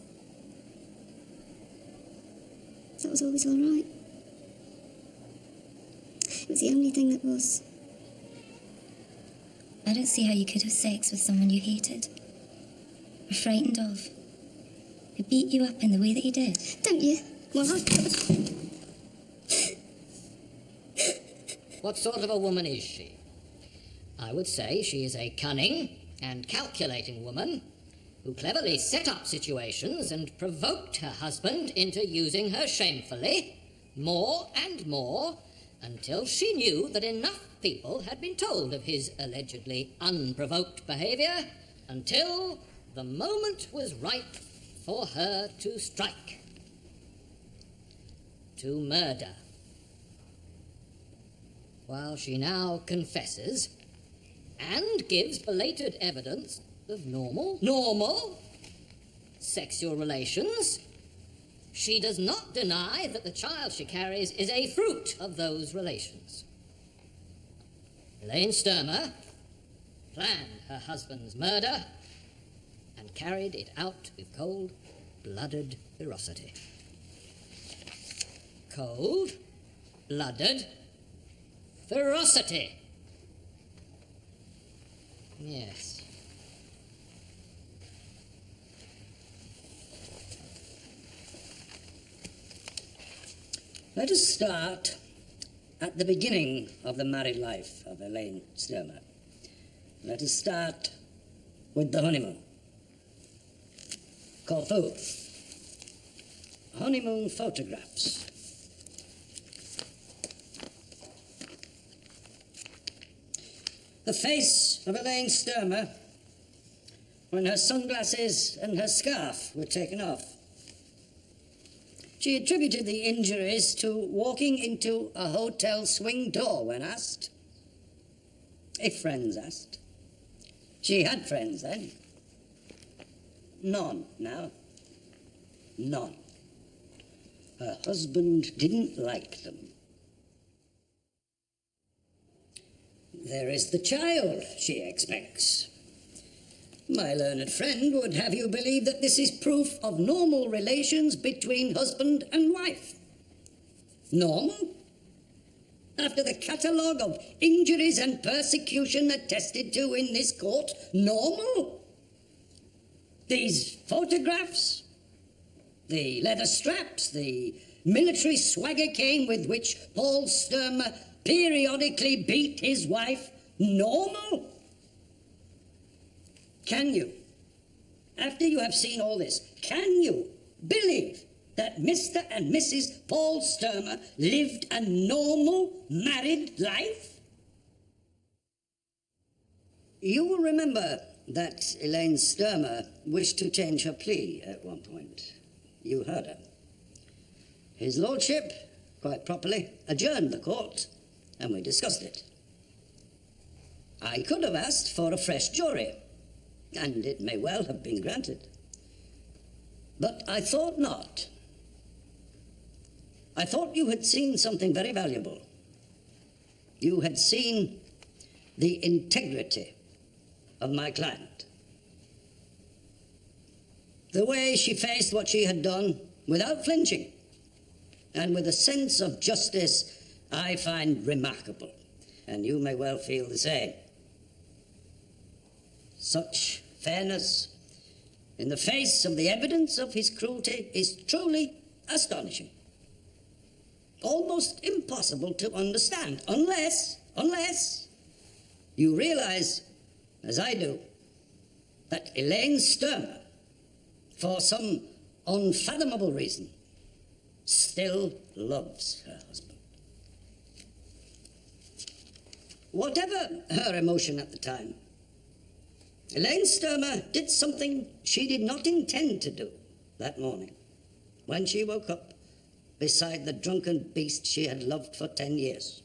That was always all right. It was the only thing that was. I don't see how you could have sex with someone you hated, or frightened of, who beat you up in the way that he did. Don't you? Well, What sort of a woman is she? I would say she is a cunning and calculating woman who cleverly set up situations and provoked her husband into using her shamefully, more and more, until she knew that enough people had been told of his allegedly unprovoked behavior, until the moment was ripe for her to strike. To murder. While she now confesses and gives belated evidence of normal sexual relations, she does not deny that the child she carries is a fruit of those relations. Elaine Sturmer planned her husband's murder and carried it out with cold-blooded ferocity. Cold-blooded ferocity. Yes. Let us start at the beginning of the married life of Elaine Sturmer. Let us start with the honeymoon. Corfu. Honeymoon photographs. The face of Elaine Sturmer when her sunglasses and her scarf were taken off. She attributed the injuries to walking into a hotel swing door when asked. If friends asked. She had friends then. None now. None. Her husband didn't like them. There is the child she expects. My learned friend would have you believe that this is proof of normal relations between husband and wife. Normal? After the catalogue of injuries and persecution attested to in this court, normal? These photographs, the leather straps, the military swagger cane with which Paul Sturmer periodically beat his wife, normal? Can you, after you have seen all this, can you believe that Mr. and Mrs. Paul Sturmer lived a normal married life? You will remember that Elaine Sturmer wished to change her plea at one point. You heard her. His lordship, quite properly, adjourned the court, and we discussed it. I could have asked for a fresh jury, and it may well have been granted. But I thought not. I thought you had seen something very valuable. You had seen the integrity of my client. The way she faced what she had done without flinching and with a sense of justice I find remarkable, and you may well feel the same. Such fairness in the face of the evidence of his cruelty is truly astonishing. Almost impossible to understand, unless you realize, as I do, that Elaine Sturmer, for some unfathomable reason, still loves her husband. Whatever her emotion at the time, Elaine Sturmer did something she did not intend to do that morning when she woke up beside the drunken beast she had loved for 10 years.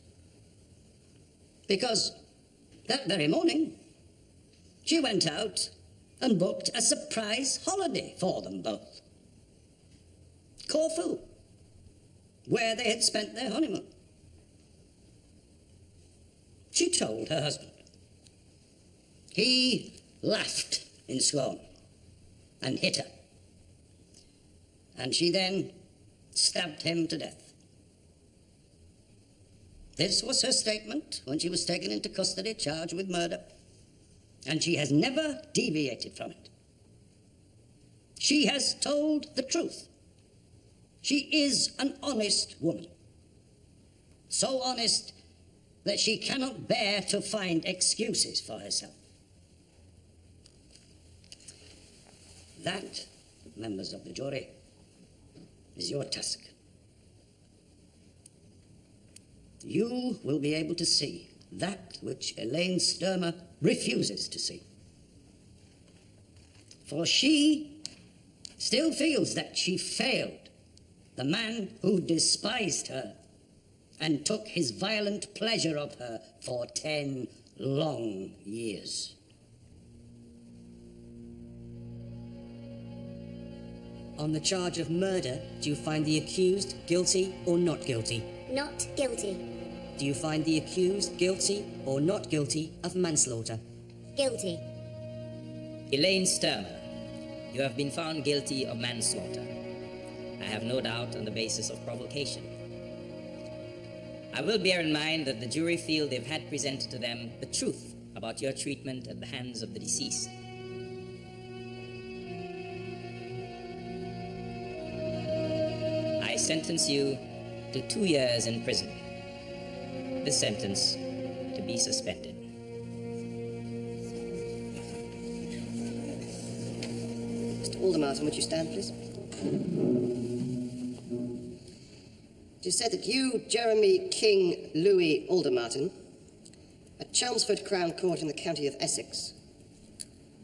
Because that very morning, she went out and booked a surprise holiday for them both. Corfu, where they had spent their honeymoon. She told her husband. He laughed in scorn and hit her. And she then stabbed him to death. This was her statement when she was taken into custody, charged with murder, and she has never deviated from it. She has told the truth. She is an honest woman, so honest that she cannot bear to find excuses for herself. That, members of the jury, is your task. You will be able to see that which Elaine Sturmer refuses to see. For she still feels that she failed the man who despised her and took his violent pleasure of her for 10 long years. On the charge of murder, do you find the accused guilty or not guilty? Not guilty. Do you find the accused guilty or not guilty of manslaughter? Guilty. Elaine Sturmer, you have been found guilty of manslaughter. I have no doubt on the basis of provocation. I will bear in mind that the jury feel they've had presented to them the truth about your treatment at the hands of the deceased. I sentence you to 2 years in prison. This sentence to be suspended. Mr. Aldermartin, would you stand, please? It is said that you, Jeremy King Louis Aldermartin, at Chelmsford Crown Court in the county of Essex,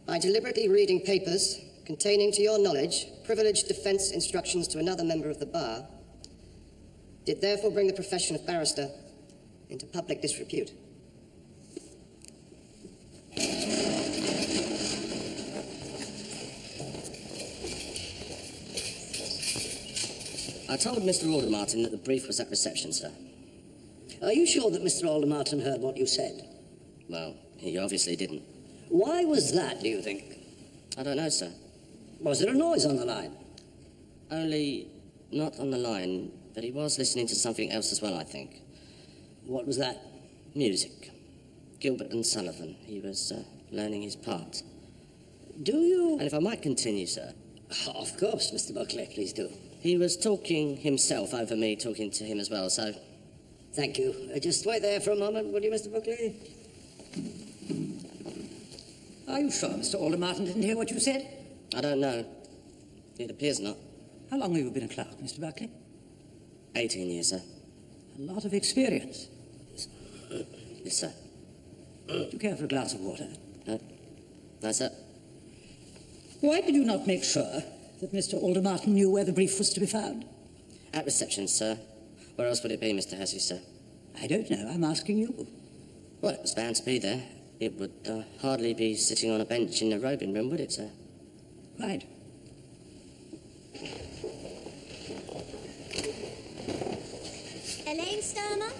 by deliberately reading papers containing, to your knowledge, privileged defence instructions to another member of the bar, did therefore bring the profession of barrister into public disrepute. I told Mr. Aldermartin that the brief was at reception, sir. Are you sure that Mr. Aldermartin heard what you said? Well, he obviously didn't. Why was that, do you think? I don't know, sir. Was there a noise on the line? Only not on the line, but he was listening to something else as well, I think. What was that? Music. Gilbert and Sullivan. He was learning his part. Do you? And if I might continue, sir. Oh, of course, Mr. Buckley, please do. He was talking himself over me, talking to him as well, so... Thank you. Just wait there for a moment, will you, Mr. Buckley? Are you sure Mr. Aldermartin didn't hear what you said? I don't know. It appears not. How long have you been a clerk, Mr. Buckley? 18 years, sir. A lot of experience. Yes, sir. Do you care for a glass of water? No. No, sir. Why did you not make sure that Mr. Aldermartin knew where the brief was to be found? At reception, sir. Where else would it be, Mr. Hesse, sir? I don't know. I'm asking you. Well, it was bound to be there. It would hardly be sitting on a bench in the robing room, would it, sir? Right. Elaine Sturmer?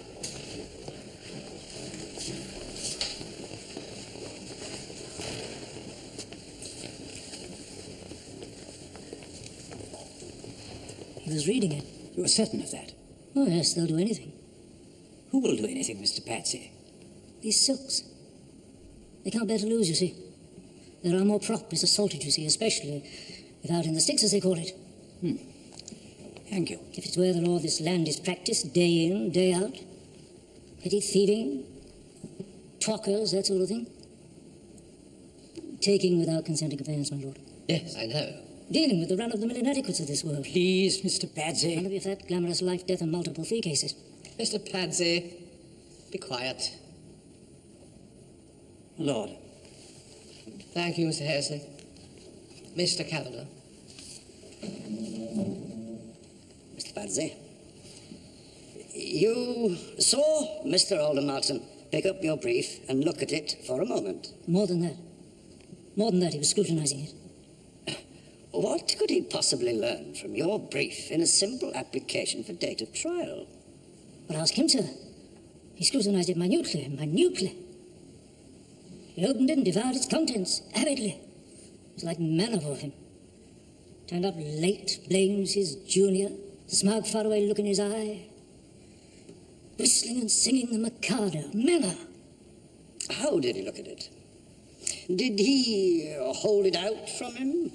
He was reading it. You are certain of that? Oh, yes, they'll do anything. Who will do anything, Mr. Patsy? These silks. They can't bear to lose, you see. Their armour prop is assaulted, you see, especially if out in the sticks, as they call it. Thank you. If it's where the law of this land is practiced, day in, day out. Petty thieving, talkers, that sort of thing. Taking without consenting affairs, my lord. Yes, I know. Dealing with the run-of-the-mill inadequates of this world. Please, Mr. Patsy. None of your fat, glamorous life, death, and multiple fee cases. Mr. Patsy, be quiet. Lord. Thank you, Mr. Hesse. Mr. Kavanagh. Mr. Patsy, you saw Mr. Aldermartin pick up your brief and look at it for a moment. More than that. More than that, he was scrutinizing it. What could he possibly learn from your brief in a simple application for date of trial? Well, ask him, sir. He scrutinized it minutely. He opened it and devoured its contents, avidly. It was like manna for him. Turned up late, blames his junior, the smug faraway look in his eye. Whistling and singing the Mikado, manna. How did he look at it? Did he hold it out from him?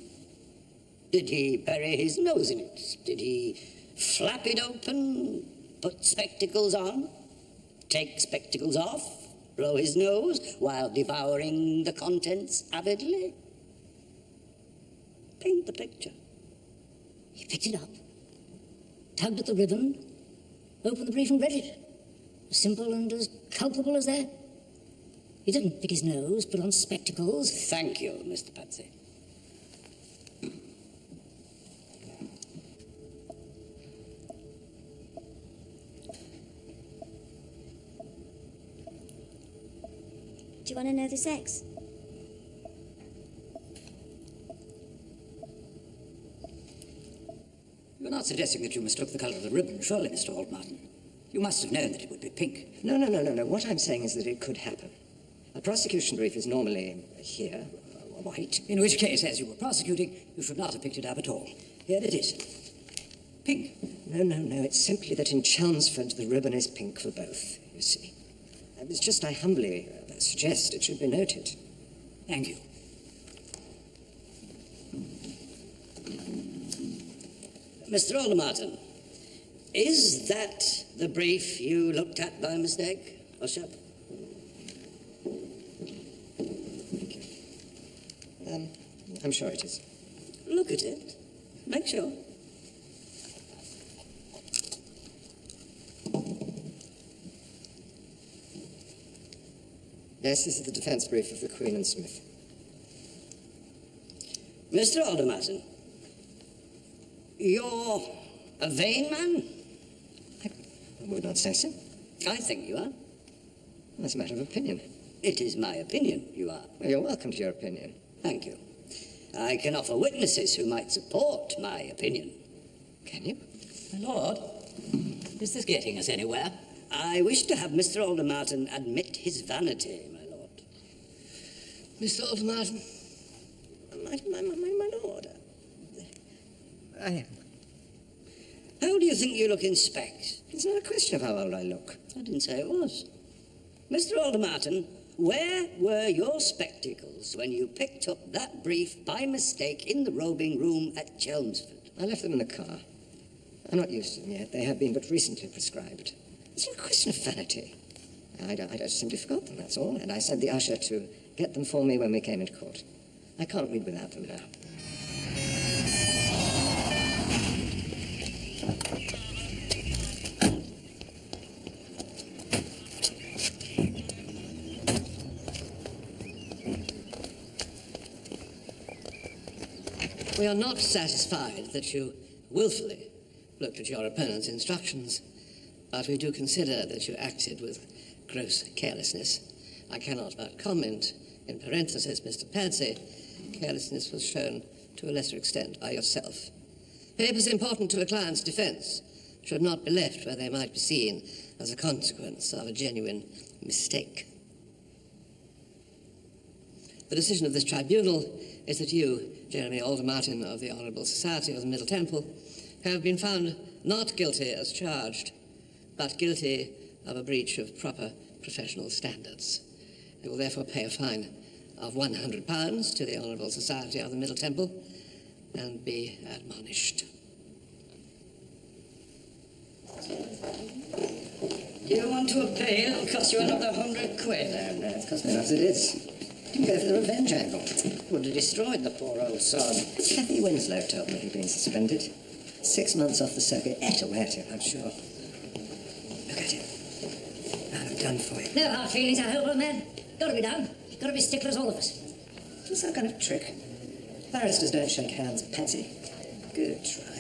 Did he bury his nose in it? Did he flap it open, put spectacles on, take spectacles off, blow his nose while devouring the contents avidly? Paint the picture. He picked it up, tugged at the ribbon, opened the brief and read it. As simple and as culpable as that. He didn't pick his nose, put on spectacles. Thank you, Mr. Patsy. Do you want to know the sex? You're not suggesting that you mistook the colour of the ribbon, surely, Mr. Aldermartin? You must have known that it would be pink. No. What I'm saying is that it could happen. A prosecution brief is normally here, white. In which case, as you were prosecuting, you should not have picked it up at all. Here it is. Pink. No. It's simply that in Chelmsford the ribbon is pink for both, you see. It's just I humbly suggest it should be noted. Thank you. Mr. Aldermartin, is that the brief you looked at by mistake, or shall? I'm sure it is. Look at it. Make sure. Yes, this is the defence brief of the Queen and Smith. Mr. Aldermartin, you're a vain man? I would not say so. I think you are. That's a matter of opinion. It is my opinion you are. Well, you're welcome to your opinion. Thank you. I can offer witnesses who might support my opinion. Can you? My lord, is this getting us anywhere? I wish to have Mr. Aldermartin admit his vanity, my lord. Mr. Aldermartin. My lord. I am. How do you think you look in specs? In It's not a question of how old I look. I didn't say it was. Mr. Aldermartin, where were your spectacles when you picked up that brief by mistake in the robing room at Chelmsford? I left them in the car. I'm not used to them yet. They have been but recently prescribed. It's not a question of vanity. I just simply forgot them, that's all. And I sent the usher to get them for me when we came into court. I can't read without them now. We are not satisfied that you willfully looked at your opponent's instructions, but we do consider that you acted with gross carelessness. I cannot but comment, in parenthesis, Mr. Padsey, carelessness was shown to a lesser extent by yourself. Papers important to a client's defence should not be left where they might be seen as a consequence of a genuine mistake. The decision of this tribunal is that you, Jeremy Aldermartin of the Honourable Society of the Middle Temple, have been found not guilty as charged, but guilty of a breach of proper professional standards. You will therefore pay a fine of £100 to the Honourable Society of the Middle Temple and be admonished. Do you want to appeal? It'll cost you another £100. No, it cost me enough as it is. Didn't go for the revenge angle. Would have destroyed the poor old sod. Kathy Winslow told me he'd been suspended. 6 months off the circuit. Ate away at him, I'm sure. Look at him. I'm done for him. No hard feelings, I hope, old man. Gotta be done. Gotta be sticklers, all of us. What's that kind of trick? Barristers don't shake hands, Patsy. Good try.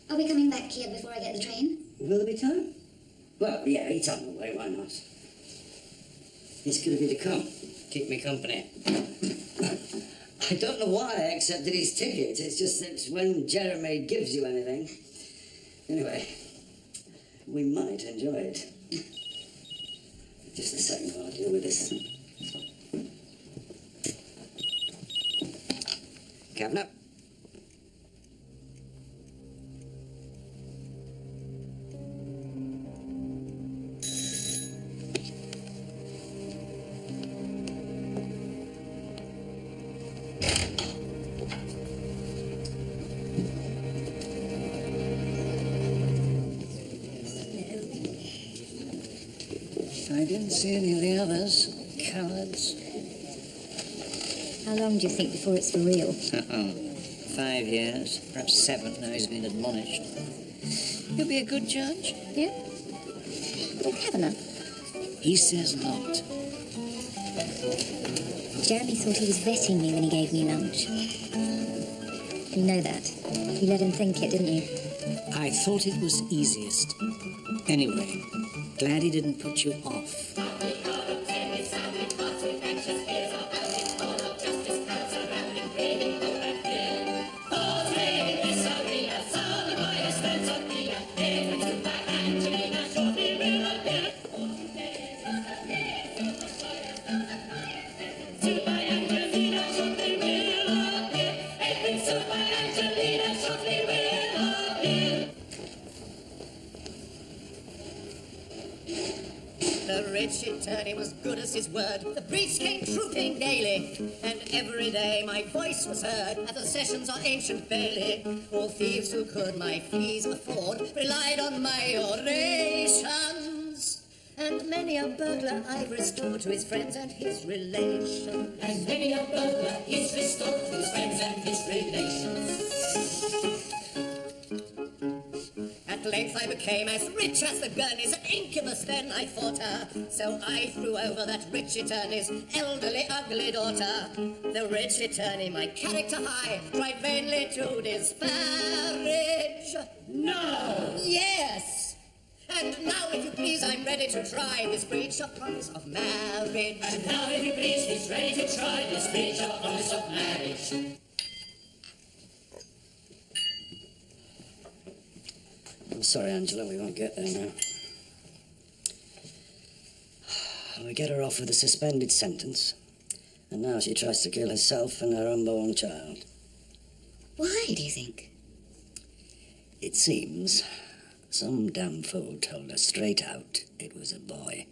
Are we coming back here before I get the train? Will there be time? Well, yeah, he's on the way, why not? It's good of you to come. Keep me company. I don't know why I accepted his ticket. It's just that when Jeremy gives you anything... Anyway, we might enjoy it. Just a second while I deal with this. Kavanagh. I didn't see any of the others. Cowards. How long do you think before it's for real? 5 years, perhaps 7 now he's been admonished. You'll be a good judge? Yeah? Well, Kavanagh. He says not. Jeremy thought he was vetting me when he gave me lunch. You know that. You let him think it, didn't you? I thought it was easiest. Anyway, glad he didn't put you off. The rich attorney was good as his word. The briefs came trooping gaily, and every day my voice was heard at the sessions of ancient Bailey. All thieves who could my fees afford relied on my orations, and many a burglar I've restored to his friends and his relations. And many a burglar is restored to his friends and his relations. At length I I became as rich as the Gurneys, an incubus then I thought her. So I threw over that rich attorney's elderly, ugly daughter. The rich attorney, my character high, tried vainly to disparage. No! Yes! And now, if you please, I'm ready to try this breach of promise of marriage. And now, if you please, he's ready to try this breach of promise of marriage. I'm sorry, Angela, we won't get there now. We get her off with a suspended sentence, and now she tries to kill herself and her unborn child. Why, do you think? It seems some damn fool told her straight out it was a boy.